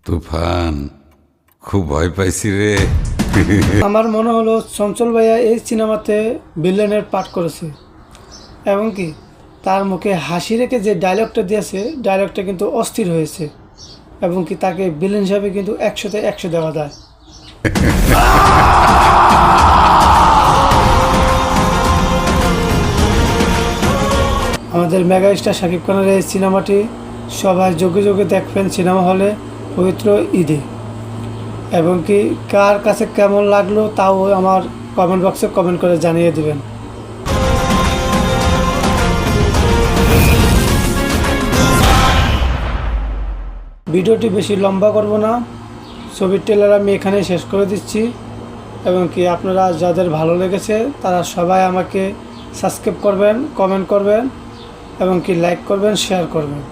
তুফান, খুব ভয় পাইছি রে। আমার মনে হলো চঞ্চল ভাইয়া এই সিনেমাতে ভিলেনের পাঠ করেছে এবং কি তার মুখে হাসি রেখে যে ডায়লগটা দিয়েছে ডায়লগটা কিন্তু অস্থির হয়েছে এবং কি তাকে ভিলেন হিসাবে কিন্তু 100-তে 100 দেওয়া যায়। আমাদের মেগা স্টার শাকিব খানের এই সিনেমাটি সবাই যোগ্য যোগ্য দেখবেন সিনেমা হলে পবিত্র ঈদে, এবং কি কার কাছে কেমন লাগলো তাও আমার কমেন্ট বক্সে কমেন্ট করে জানিয়ে দিবেন। ভিডিওটি বেশি লম্বা করব না, ছবির ট্রেলার আমি এখানেই শেষ করে দিচ্ছি এবং কি আপনারা যাদের ভালো লেগেছে তারা সবাই আমাকে সাবস্ক্রাইব করবেন, কমেন্ট করবেন এবং কি লাইক করবেন, শেয়ার করবেন।